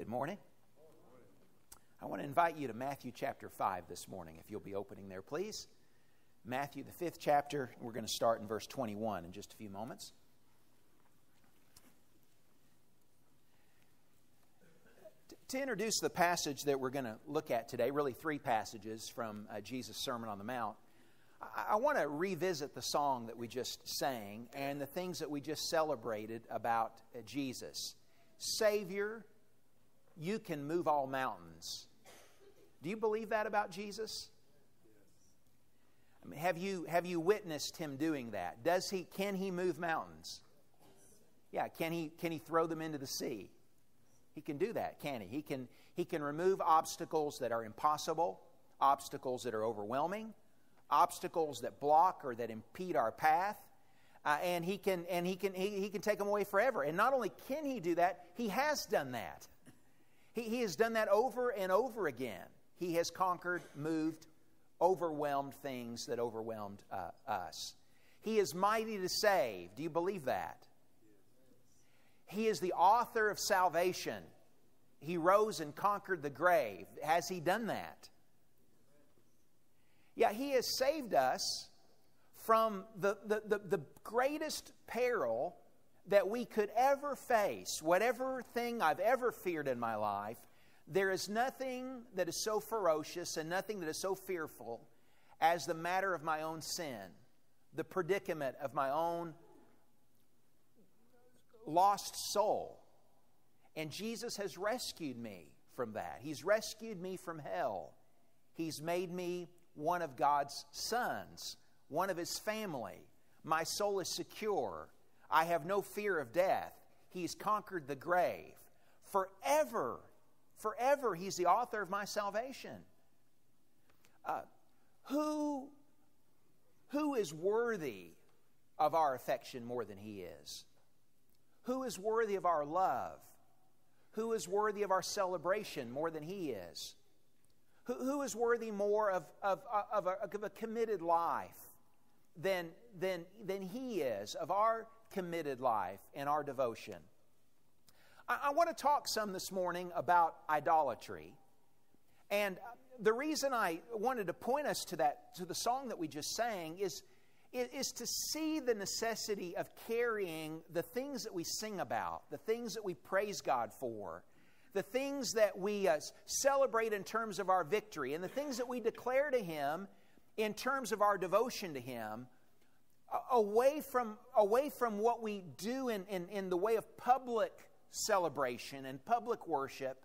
Good morning. I want to invite you to Matthew chapter 5 this morning, if you'll be opening there, please. Matthew, the 5th chapter. We're going to start in verse 21 in just a few moments. To introduce the passage that we're going to look at today, really three passages from Jesus' Sermon on the Mount, I want to revisit the song that we just sang and the things that we just celebrated about Jesus. Savior, you can move all mountains. Do you believe that about Jesus? I mean, have you witnessed Him doing that? Can He move mountains? Yeah, can He throw them into the sea? He can do that, can He? He can remove obstacles that are impossible, obstacles that are overwhelming, obstacles that block or that impede our path, and He can take them away forever. And not only can He do that, He has done that. He has done that over and over again. He has conquered, moved, overwhelmed things that overwhelmed us. He is mighty to save. Do you believe that? He is the author of salvation. He rose and conquered the grave. Has He done that? Yeah, He has saved us from the greatest peril that we could ever face. Whatever thing I've ever feared in my life, there is nothing that is so ferocious and nothing that is so fearful as the matter of my own sin, the predicament of my own lost soul. And Jesus has rescued me from that. He's rescued me from hell. He's made me one of God's sons, one of His family. My soul is secure. I have no fear of death. He's conquered the grave. Forever He's the author of my salvation. Who is worthy of our affection more than He is? Who is worthy of our love? Who is worthy of our celebration more than He is? Who is worthy more of a committed life than He is, of our committed life and our devotion? I want to talk some this morning about idolatry. And the reason I wanted to point us to the song that we just sang is to see the necessity of carrying the things that we sing about, the things that we praise God for, the things that we celebrate in terms of our victory, and the things that we declare to Him in terms of our devotion to Him, away from what we do in the way of public celebration and public worship,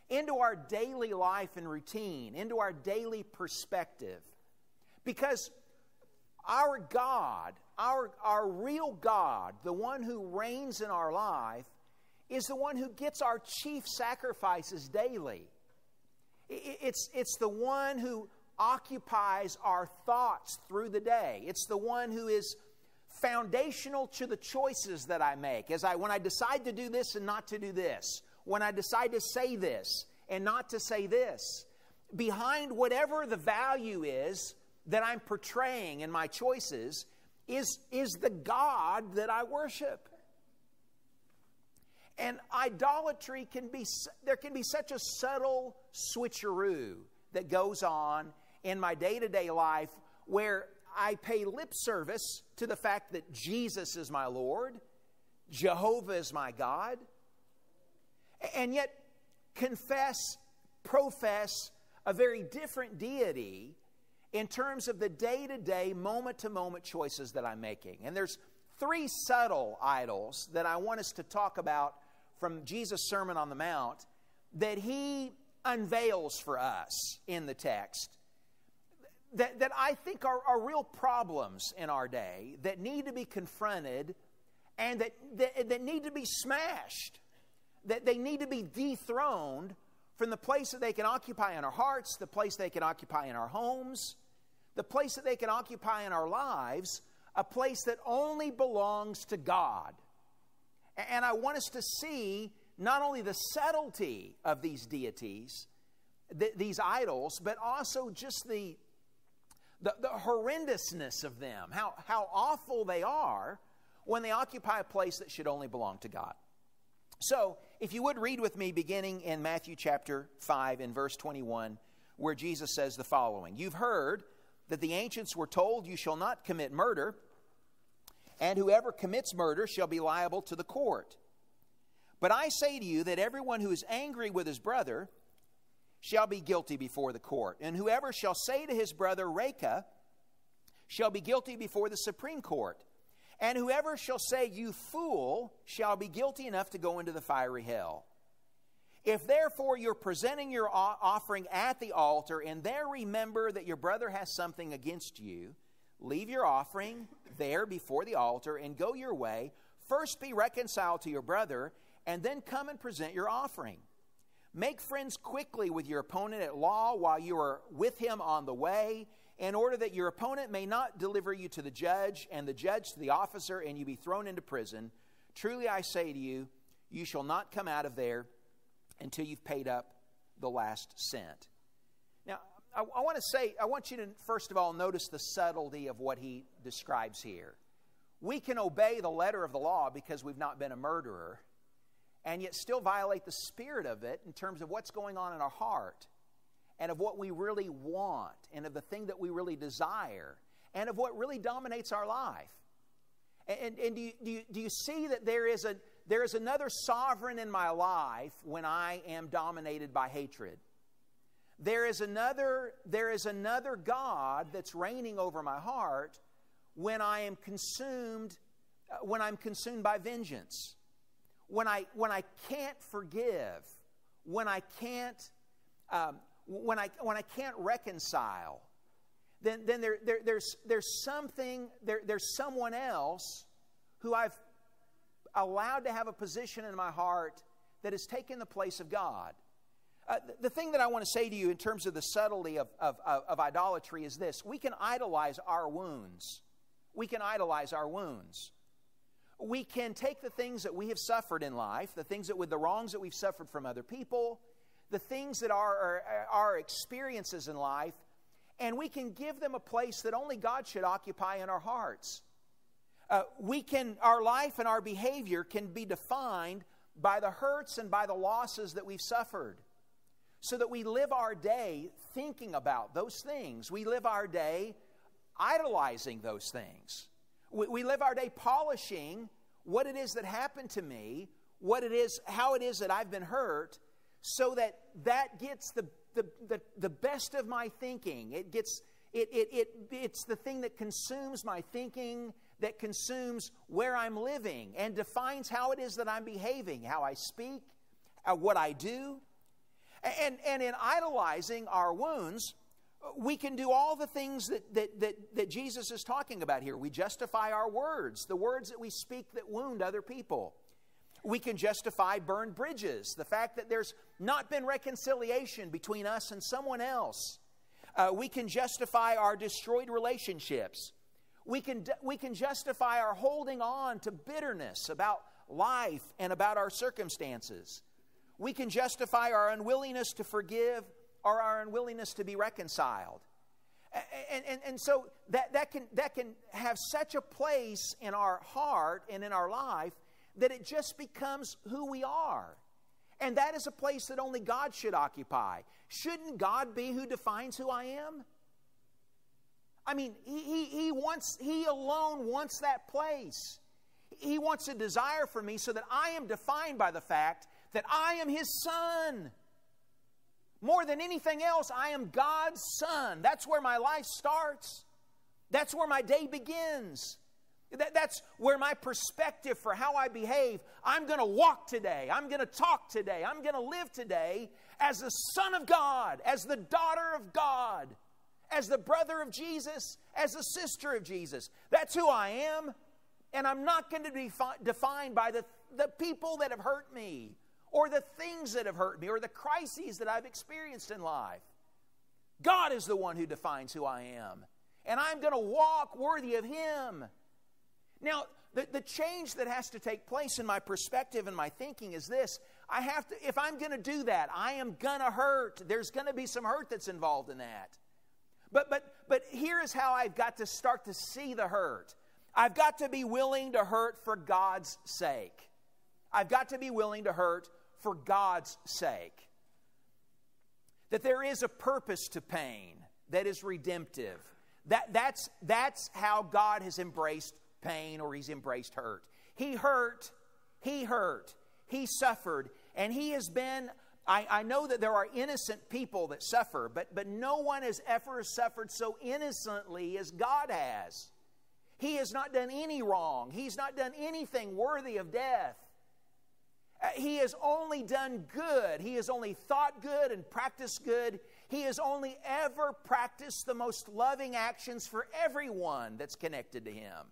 into our daily life and routine, into our daily perspective. Because our God, our real God, the one who reigns in our life, is the one who gets our chief sacrifices daily. It's the one who occupies our thoughts through the day. It's the one who is foundational to the choices that I make. When I decide to do this and not to do this, when I decide to say this and not to say this, behind whatever the value is that I'm portraying in my choices is the God that I worship. And idolatry there can be such a subtle switcheroo that goes on in my day-to-day life where I pay lip service to the fact that Jesus is my Lord, Jehovah is my God, and yet profess a very different deity in terms of the day-to-day, moment-to-moment choices that I'm making. And there's three subtle idols that I want us to talk about from Jesus' Sermon on the Mount that He unveils for us in the text that I think are real problems in our day that need to be confronted and that need to be smashed, that they need to be dethroned from the place that they can occupy in our hearts, the place they can occupy in our homes, the place that they can occupy in our lives, a place that only belongs to God. And I want us to see not only the subtlety of these deities, these idols, but also just the horrendousness of them, how awful they are when they occupy a place that should only belong to God. So, if you would read with me beginning in Matthew chapter 5 and verse 21, where Jesus says the following. You've heard that the ancients were told, you shall not commit murder, and whoever commits murder shall be liable to the court. But I say to you that everyone who is angry with his brother shall be guilty before the court. And whoever shall say to his brother, Reka, shall be guilty before the Supreme Court. And whoever shall say, you fool, shall be guilty enough to go into the fiery hell. If therefore you're presenting your offering at the altar, and there remember that your brother has something against you, leave your offering there before the altar and go your way. First be reconciled to your brother, and then come and present your offering. Make friends quickly with your opponent at law while you are with him on the way, in order that your opponent may not deliver you to the judge, and the judge to the officer, and you be thrown into prison. Truly I say to you, you shall not come out of there until you've paid up the last cent. Now, I want you to first of all notice the subtlety of what he describes here. We can obey the letter of the law because we've not been a murderer, and yet still violate the spirit of it in terms of what's going on in our heart, and of what we really want, and of the thing that we really desire, and of what really dominates our life. And do you see that there is another sovereign in my life when I am dominated by hatred? There is another God that's reigning over my heart when I am consumed, when I'm consumed by vengeance, when I can't forgive, when I can't reconcile. Then there's someone else who I've allowed to have a position in my heart that has taken the place of God. The thing that I want to say to you in terms of the subtlety of idolatry is this. We can idolize our wounds. We can idolize our wounds. We can take the things that we have suffered in life, the wrongs that we've suffered from other people, the things that are our experiences in life, and we can give them a place that only God should occupy in our hearts. Our life and our behavior can be defined by the hurts and by the losses that we've suffered, so that we live our day thinking about those things. We live our day idolizing those things. We live our day polishing what it is that happened to me, how it is that I've been hurt, so that gets the best of my thinking. It's the thing that consumes my thinking, that consumes where I'm living, and defines how it is that I'm behaving, how I speak, what I do. And in idolizing our wounds, we can do all the things that Jesus is talking about here. We justify our words, the words that we speak that wound other people. We can justify burned bridges, the fact that there's not been reconciliation between us and someone else. We can justify our destroyed relationships. We can justify our holding on to bitterness about life and about our circumstances. We can justify our unwillingness to forgive or our unwillingness to be reconciled. And so that can have such a place in our heart and in our life that it just becomes who we are. And that is a place that only God should occupy. Shouldn't God be who defines who I am? I mean, He alone wants that place. He wants a desire for me so that I am defined by the fact that I am His son. More than anything else, I am God's son. That's where my life starts. That's where my day begins. That's where my perspective for how I behave. I'm going to walk today. I'm going to talk today. I'm going to live today as the son of God, as the daughter of God, as the brother of Jesus, as the sister of Jesus. That's who I am. And I'm not going to be defined by the people that have hurt me, or the things that have hurt me, or the crises that I've experienced in life. God is the one who defines who I am. And I'm going to walk worthy of Him. Now, the change that has to take place in my perspective and my thinking is this. If I'm going to do that, I am going to hurt. There's going to be some hurt that's involved in that. But here is how I've got to start to see the hurt. I've got to be willing to hurt for God's sake. I've got to be willing to hurt for God's sake. That there is a purpose to pain that is redemptive. That's how God has embraced pain, or He's embraced hurt. He hurt, He suffered, and He has been... I know that there are innocent people that suffer, but no one has ever suffered so innocently as God has. He has not done any wrong. He's not done anything worthy of death. He has only done good. He has only thought good and practiced good. He has only ever practiced the most loving actions for everyone that's connected to Him.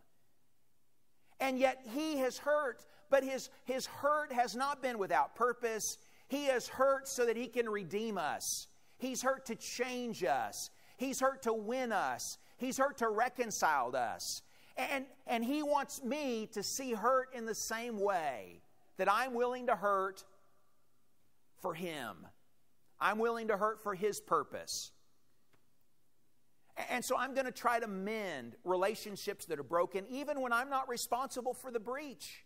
And yet He has hurt, but His hurt has not been without purpose. He has hurt so that He can redeem us. He's hurt to change us. He's hurt to win us. He's hurt to reconcile us. And He wants me to see hurt in the same way that I'm willing to hurt for Him. I'm willing to hurt for His purpose. And so I'm going to try to mend relationships that are broken, even when I'm not responsible for the breach.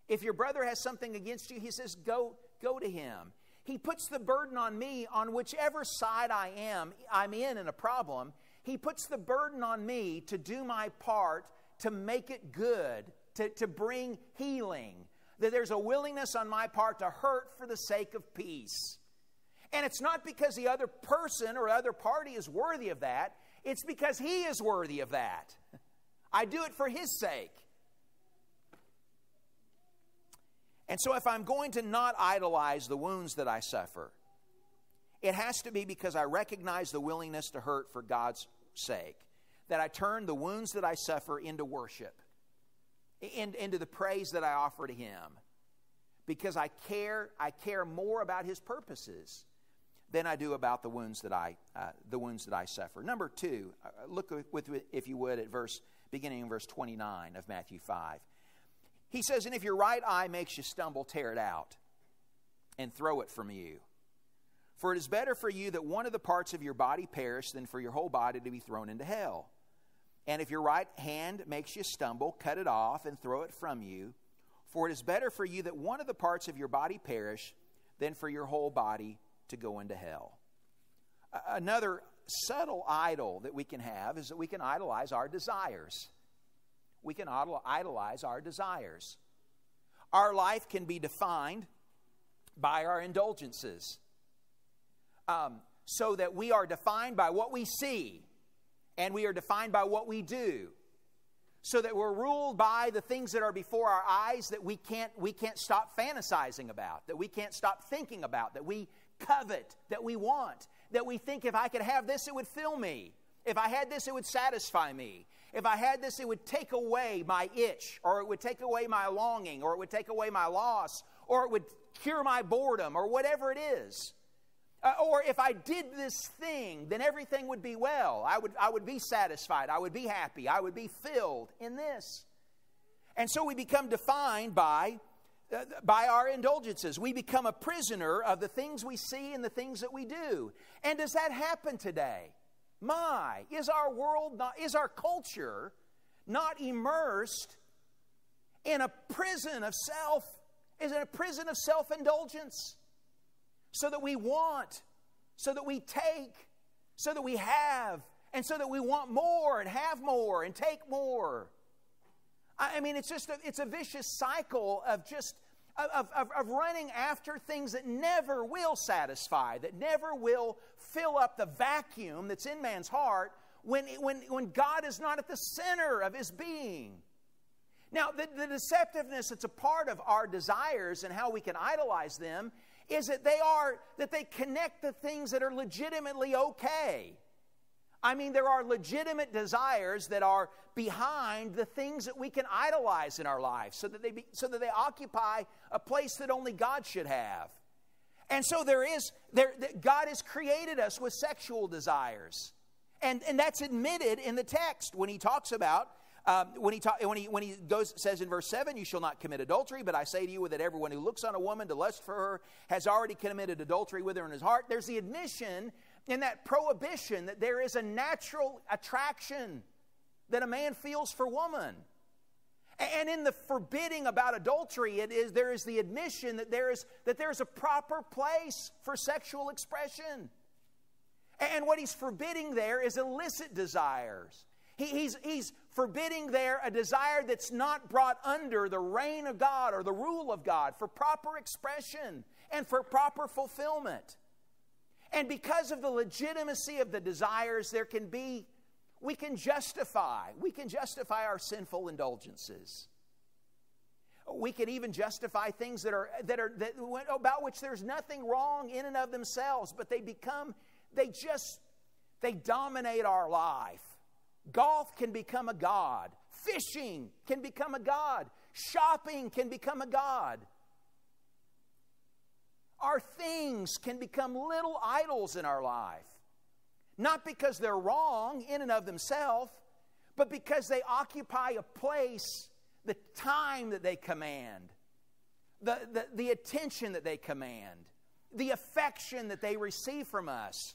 If your brother has something against you, he says, go to him. He puts the burden on me on whichever side I'm in a problem. He puts the burden on me to do my part to make it good, to bring healing. That there's a willingness on my part to hurt for the sake of peace. And it's not because the other person or other party is worthy of that. It's because He is worthy of that. I do it for His sake. And so if I'm going to not idolize the wounds that I suffer, it has to be because I recognize the willingness to hurt for God's sake. That I turn the wounds that I suffer into worship, into the praise that I offer to Him. Because I care more about His purposes than I do about the wounds that I suffer. Number 2, look with, if you would, at beginning in verse 29 of Matthew 5. He says, "And if your right eye makes you stumble, tear it out and throw it from you. For it is better for you that one of the parts of your body perish than for your whole body to be thrown into hell. And if your right hand makes you stumble, cut it off and throw it from you. For it is better for you that one of the parts of your body perish than for your whole body to go into hell." Another subtle idol that we can have is that we can idolize our desires. We can idolize our desires. Our life can be defined by our indulgences. So that we are defined by what we see, and we are defined by what we do. So that we're ruled by the things that are before our eyes that we can't stop fantasizing about, that we can't stop thinking about, that we covet, that we want, that we think if I could have this, it would fill me. If I had this, it would satisfy me. If I had this, it would take away my itch, or it would take away my longing, or it would take away my loss, or it would cure my boredom, or whatever it is. Or if I did this thing, then everything would be well. I would be satisfied. I would be happy. I would be filled in this. And so we become defined by our indulgences. We become a prisoner of the things we see and the things that we do. And does that happen today? Is our culture not immersed in a prison of self? Is it a prison of self-indulgence? So that we want, so that we take, so that we have, and so that we want more and have more and take more. I mean, it's a vicious cycle of running after things that never will satisfy, that never will fill up the vacuum that's in man's heart when God is not at the center of his being. Now, the deceptiveness that's a part of our desires and how we can idolize them is that they connect the things that are legitimately okay. I mean, there are legitimate desires that are behind the things that we can idolize in our life, so that they occupy a place that only God should have. And so God has created us with sexual desires, and that's admitted in the text when he talks about. When he says in verse 7, "You shall not commit adultery, but I say to you that everyone who looks on a woman to lust for her has already committed adultery with her in his heart." There's the admission in that prohibition that there is a natural attraction that a man feels for woman. And in the forbidding about adultery, there is the admission that there is a proper place for sexual expression. And what he's forbidding there is illicit desires. He's forbidding there a desire that's not brought under the reign of God or the rule of God for proper expression and for proper fulfillment. And because of the legitimacy of the desires, we can justify our sinful indulgences. We can even justify things that about which there's nothing wrong in and of themselves, but they dominate our life. Golf can become a god. Fishing can become a god. Shopping can become a god. Our things can become little idols in our life. Not because they're wrong in and of themselves, but because they occupy a place, the time that they command, the attention that they command, the affection that they receive from us.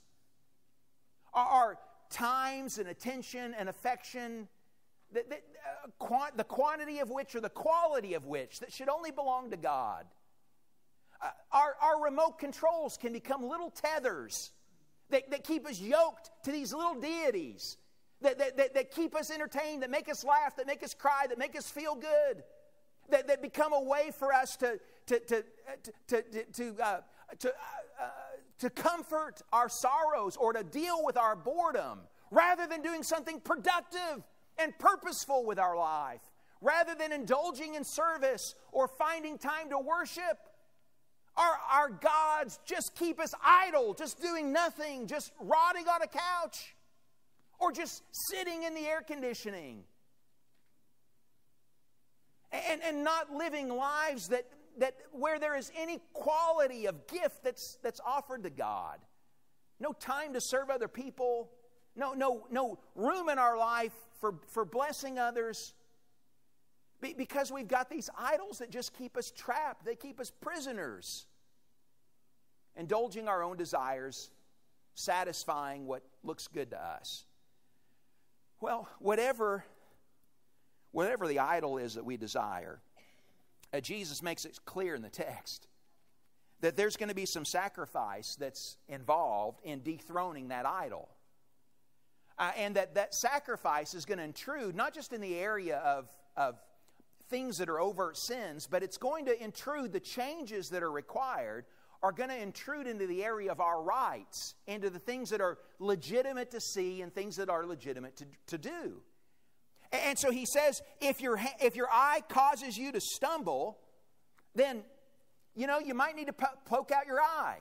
Our times and attention and affection, the quantity of which or the quality of which that should only belong to God. Our remote controls can become little tethers that keep us yoked to these little deities, that keep us entertained, that make us laugh, that make us cry, that make us feel good, that become a way for us to comfort our sorrows or to deal with our boredom, rather than doing something productive and purposeful with our life, rather than indulging in service or finding time to worship. Our gods just keep us idle, just doing nothing, just rotting on a couch, or just sitting in the air conditioning, and not living lives that where there is any quality of gift that's offered to God. No time to serve other people. No room in our life for blessing others. Because we've got these idols that just keep us trapped. They keep us prisoners. Indulging our own desires, satisfying what looks good to us. Well, whatever the idol is that we desire, Jesus makes it clear in the text that there's going to be some sacrifice that's involved in dethroning that idol. And that sacrifice is going to intrude not just in the area of things that are overt sins, but it's going to intrude the changes that are required are going to intrude into the area of our rights, into the things that are legitimate to see and things that are legitimate to do. And so he says, if your eye causes you to stumble, then, you might need to poke out your eye.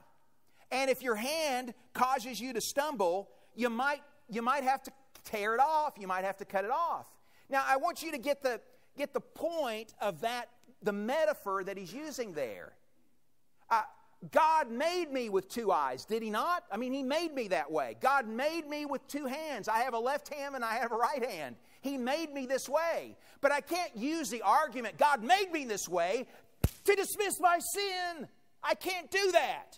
And if your hand causes you to stumble, you might have to tear it off. You might have to cut it off. Now, I want you to get the point of that, the metaphor that he's using there. God made me with two eyes, did he not? I mean, he made me that way. God made me with two hands. I have a left hand and I have a right hand. He made me this way. But I can't use the argument, God made me this way, to dismiss my sin. I can't do that.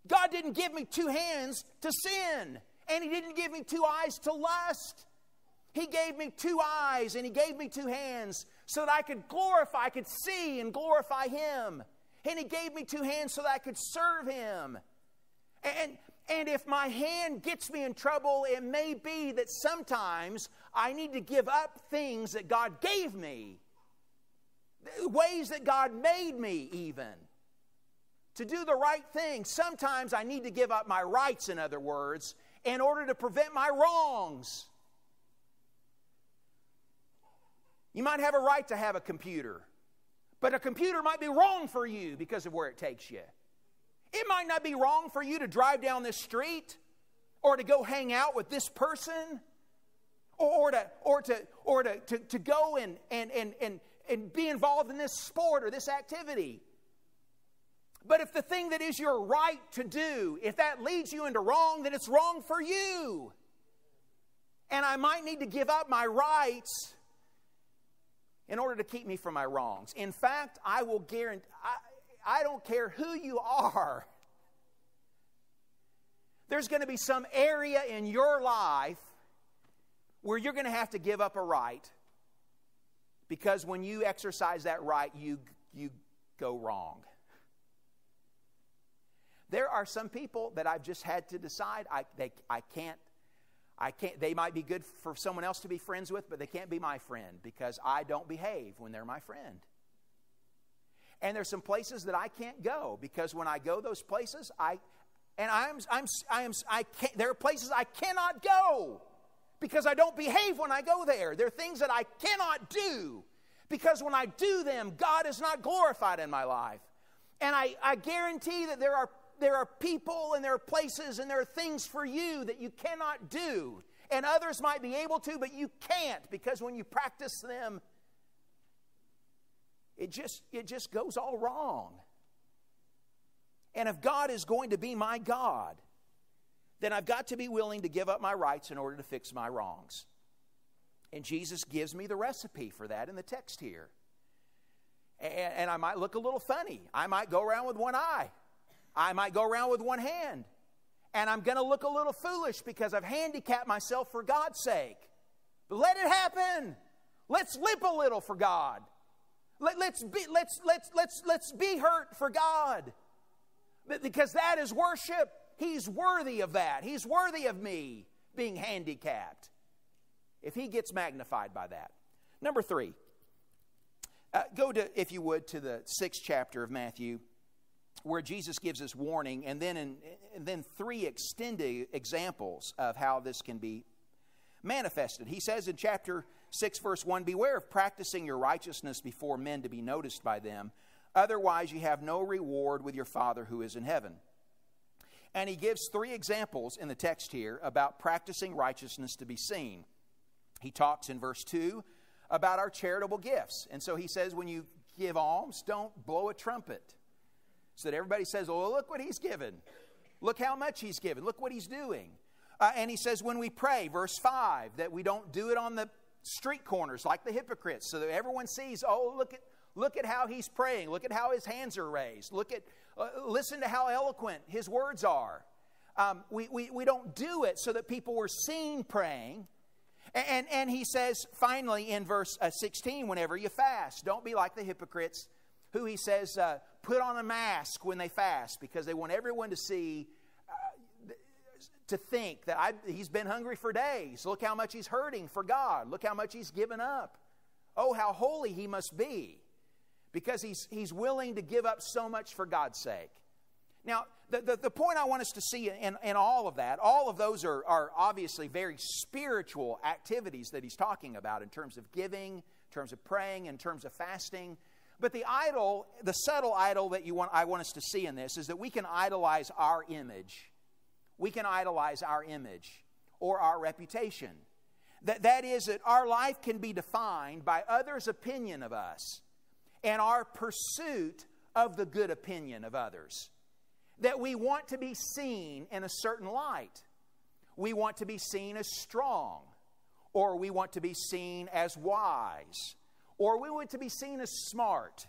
God didn't give me two hands to sin. And he didn't give me two eyes to lust. He gave me two eyes and he gave me two hands so that I could see and glorify him. And he gave me two hands so that I could serve him. And if my hand gets me in trouble, it may be that sometimes I need to give up things that God gave me. Ways that God made me even. To do the right thing. Sometimes I need to give up my rights, in other words, in order to prevent my wrongs. You might have a right to have a computer. But a computer might be wrong for you because of where it takes you. It might not be wrong for you to drive down this street or to go hang out with this person or to go and be involved in this sport or this activity. But if the thing that is your right to do, if that leads you into wrong, then it's wrong for you. And I might need to give up my rights in order to keep me from my wrongs. In fact, I will guarantee, I don't care who you are. There's going to be some area in your life where you're going to have to give up a right Because when you exercise that right, you go wrong. There are some people that I've just had to decide I can't. They might be good for someone else to be friends with, but they can't be my friend because I don't behave when they're my friend. And there's some places that I can't go because when I go those places, there are places I cannot go because I don't behave when I go there. There are things that I cannot do because when I do them, God is not glorified in my life. And I guarantee that there are people and there are places and there are things for you that you cannot do. And others might be able to, but you can't because when you practice them, it just goes all wrong. And if God is going to be my God, then I've got to be willing to give up my rights in order to fix my wrongs. And Jesus gives me the recipe for that in the text here. And I might look a little funny. I might go around with one eye. I might go around with one hand. And I'm going to look a little foolish because I've handicapped myself for God's sake. But let it happen. Let's limp a little for God. Let's be hurt for God. Because that is worship. He's worthy of that. He's worthy of me being handicapped. If He gets magnified by that. Number 3. Go to, if you would, to the 6th chapter of Matthew, where Jesus gives us warning, and then 3 extended examples of how this can be manifested. He says in chapter 6, verse 1, "Beware of practicing your righteousness before men to be noticed by them. Otherwise you have no reward with your Father who is in heaven." And he gives 3 examples in the text here about practicing righteousness to be seen. He talks in verse 2 about our charitable gifts. And so he says when you give alms, don't blow a trumpet so that everybody says, "Oh, look what he's given. Look how much he's given. Look what he's doing." And he says when we pray, verse 5, that we don't do it on the street corners like the hypocrites so that everyone sees, "Oh, look at how he's praying. Look at how his hands are raised. Listen to how eloquent his words are." We don't do it so that people were seen praying. And he says finally in verse 16, whenever you fast, don't be like the hypocrites who he says put on a mask when they fast because they want everyone to see, to think that he's been hungry for days. Look how much he's hurting for God. Look how much he's given up. Oh, how holy he must be because he's willing to give up so much for God's sake. Now, the point I want us to see in all of that, all of those are obviously very spiritual activities that he's talking about in terms of giving, in terms of praying, in terms of fasting. But the subtle idol that I want us to see in this is that we can idolize our image. We can idolize our image or our reputation. That is that our life can be defined by others' opinion of us and our pursuit of the good opinion of others. That we want to be seen in a certain light. We want to be seen as strong, or we want to be seen as wise, or we want to be seen as smart,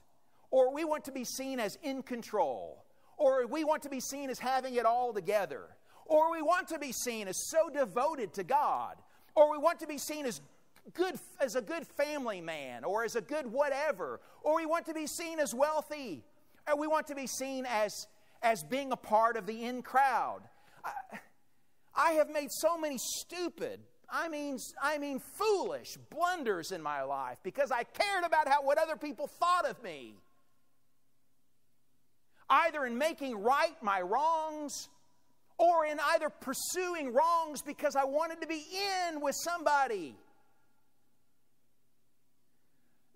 or we want to be seen as in control, or we want to be seen as having it all together, or we want to be seen as so devoted to God, or we want to be seen as a good family man, or as a good whatever, or we want to be seen as wealthy, or we want to be seen as being a part of the in crowd. I have made so many stupid, foolish blunders in my life because I cared about what other people thought of me. Either in making right my wrongs or in either pursuing wrongs because I wanted to be in with somebody.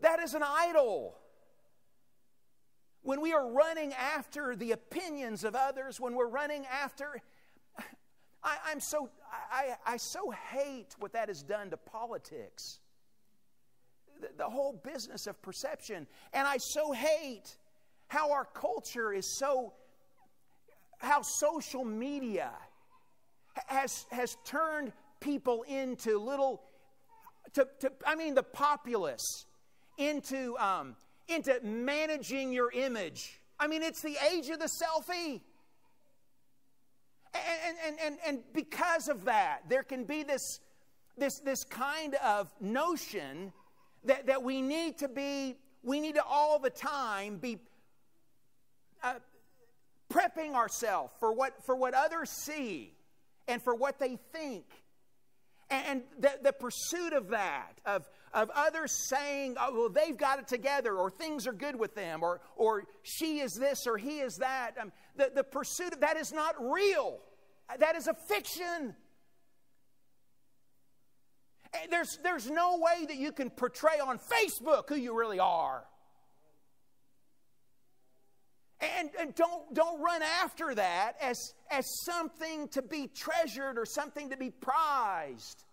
That is an idol. When we are running after the opinions of others, when we're running after... I so hate what that has done to politics. The whole business of perception. And I so hate how our culture is how social media has turned people into the populace, into managing your image. It's the age of the selfie. And because of that, there can be this kind of notion that we need to all the time be prepping ourselves for what others see and for what they think. And the pursuit of that, of others saying, oh, well, they've got it together, or things are good with them, or she is this, or he is that. The pursuit of that is not real. That is a fiction. And there's no way that you can portray on Facebook who you really are. And don't run after that as something to be treasured or something to be prized.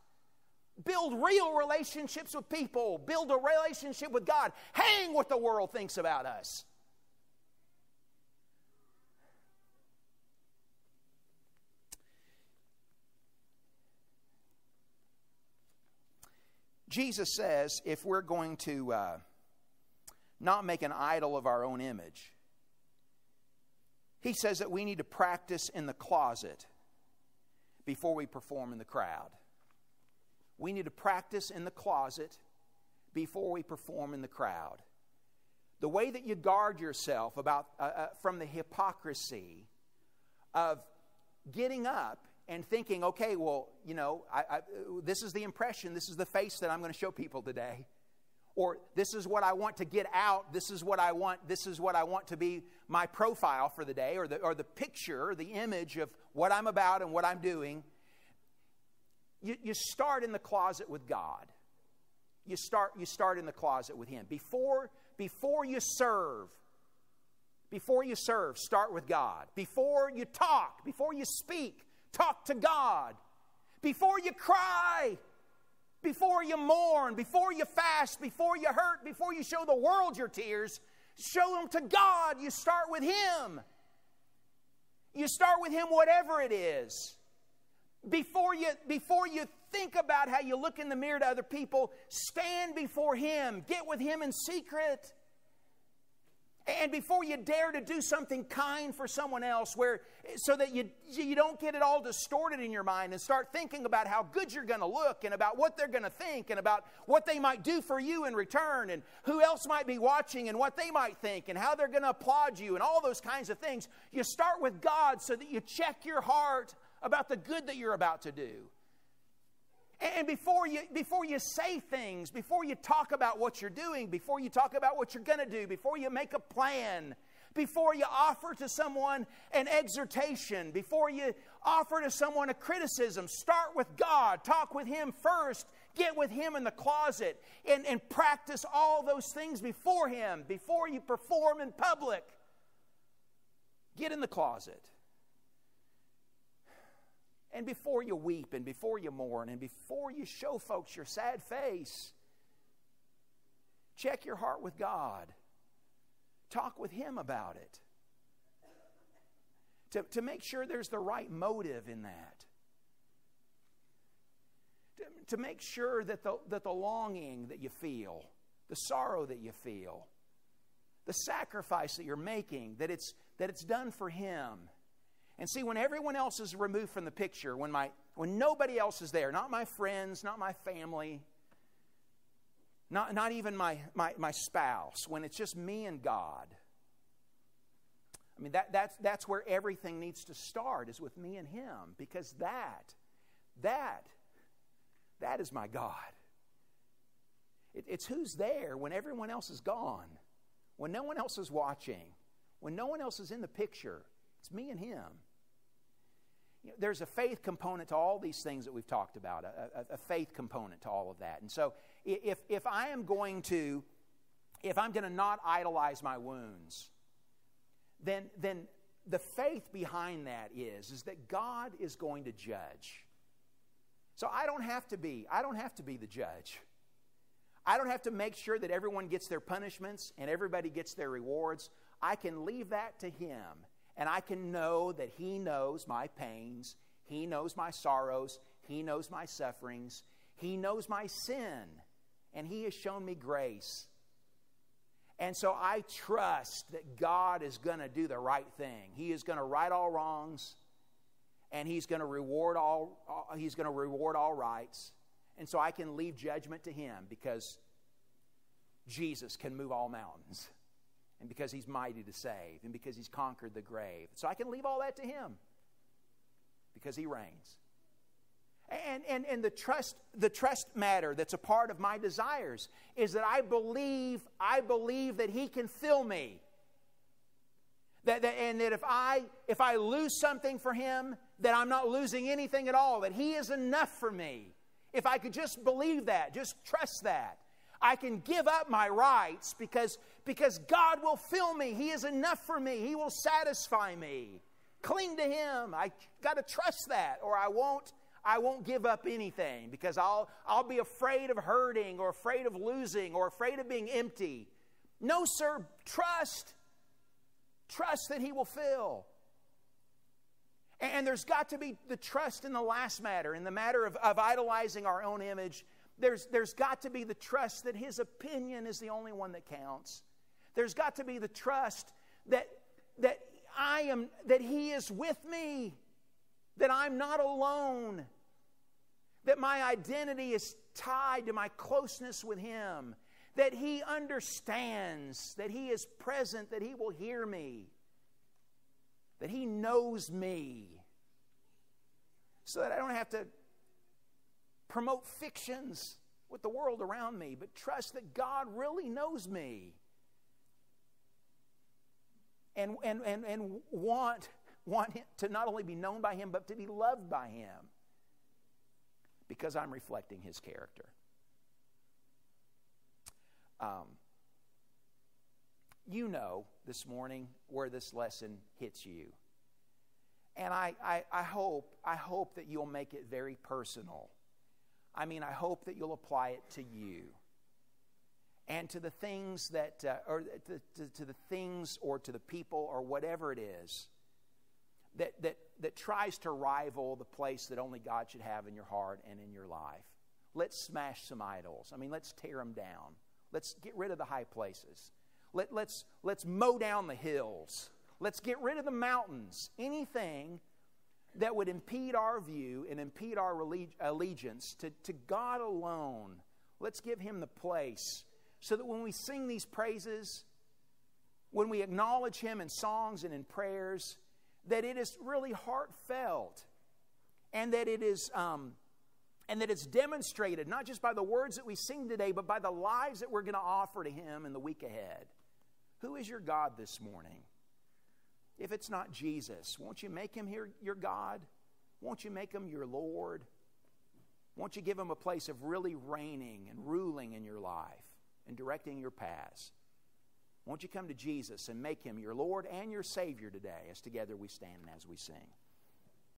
Build real relationships with people. Build a relationship with God. Hang what the world thinks about us. Jesus says if we're going to not make an idol of our own image, He says that we need to practice in the closet before we perform in the crowd. We need to practice in the closet before we perform in the crowd. The way that you guard yourself from the hypocrisy of getting up and thinking, okay, well, you know, this is the impression, this is the face that I'm going to show people today. Or this is what I want to get out, this is what I want to be my profile for the day, or the picture, the image of what I'm about and what I'm doing. You start in the closet with God. You start in the closet with Him. Before you serve, start with God. Before you talk, before you speak, talk to God. Before you cry, before you mourn, before you fast, before you hurt, before you show the world your tears, show them to God. You start with Him. You start with Him, whatever it is. Before you think about how you look in the mirror to other people, stand before Him. Get with Him in secret. And before you dare to do something kind for someone else, so that you don't get it all distorted in your mind and start thinking about how good you're going to look and about what they're going to think and about what they might do for you in return and who else might be watching and what they might think and how they're going to applaud you and all those kinds of things. You start with God so that you check your heart about the good that you're about to do. And before you say things, before you talk about what you're doing, before you talk about what you're going to do, before you make a plan, before you offer to someone an exhortation, before you offer to someone a criticism, start with God. Talk with Him first. Get with Him in the closet and practice all those things before Him, before you perform in public. Get in the closet. And before you weep, and before you mourn, and before you show folks your sad face, check your heart with God. Talk with Him about it. To make sure there's the right motive in that. To make sure that the longing that you feel, the sorrow that you feel, the sacrifice that you're making, that it's done for Him. And see, when everyone else is removed from the picture, when nobody else is there, not my friends, not my family, not even my spouse, when it's just me and God, I mean, that's where everything needs to start, is with me and Him, because that is my God. It's who's there when everyone else is gone, when no one else is watching, when no one else is in the picture. It's me and Him. You know, there's a faith component to all these things that we've talked about, a faith component to all of that. And so if I'm going to not idolize my wounds, then the faith behind that is that God is going to judge. So I don't have to be the judge. I don't have to make sure that everyone gets their punishments and everybody gets their rewards. I can leave that to Him. And I can know that He knows my pains, He knows my sorrows, He knows my sufferings, He knows my sin, and He has shown me grace. And so I trust that God is going to do the right thing. He is going to right all wrongs, and He's going to reward all rights. And so I can leave judgment to Him, because Jesus can move all mountains, and because He's mighty to save, and because He's conquered the grave. So I can leave all that to Him because He reigns. And the trust matter that's a part of my desires is that I believe that He can fill me. And that if I lose something for Him, that I'm not losing anything at all, that He is enough for me. If I could just believe that, just trust that, I can give up my rights because God will fill me. He is enough for me. He will satisfy me. Cling to Him. I got to trust that, or I won't give up anything, because I'll be afraid of hurting, or afraid of losing, or afraid of being empty. No, sir, trust. Trust that He will fill. And there's got to be the trust in the last matter, in the matter of idolizing our own image. There's got to be the trust that His opinion is the only one that counts. There's got to be the trust that He is with me, that I'm not alone, that my identity is tied to my closeness with Him, that He understands, that He is present, that He will hear me, that He knows me, so that I don't have to promote fictions with the world around me, but trust that God really knows me, and want Him to not only be known by Him, but to be loved by Him, because I'm reflecting His character. You know this morning where this lesson hits you. And I hope that you'll make it very personal. I mean, I hope that you'll apply it to you. And to the things that, or to the things or to the people or whatever it is that tries to rival the place that only God should have in your heart and in your life. Let's smash some idols. I mean, let's tear them down. Let's get rid of the high places. Let's mow down the hills. Let's get rid of the mountains. Anything that would impede our view and impede our allegiance to God alone. Let's give Him the place, so that when we sing these praises, when we acknowledge Him in songs and in prayers, that it is really heartfelt, and that it is and that it's demonstrated not just by the words that we sing today, but by the lives that we're going to offer to Him in the week ahead. Who is your God this morning? If it's not Jesus, won't you make Him your God? Won't you make Him your Lord? Won't you give Him a place of really reigning and ruling in your life and directing your paths? Won't you come to Jesus and make Him your Lord and your Savior today, as together we stand and as we sing?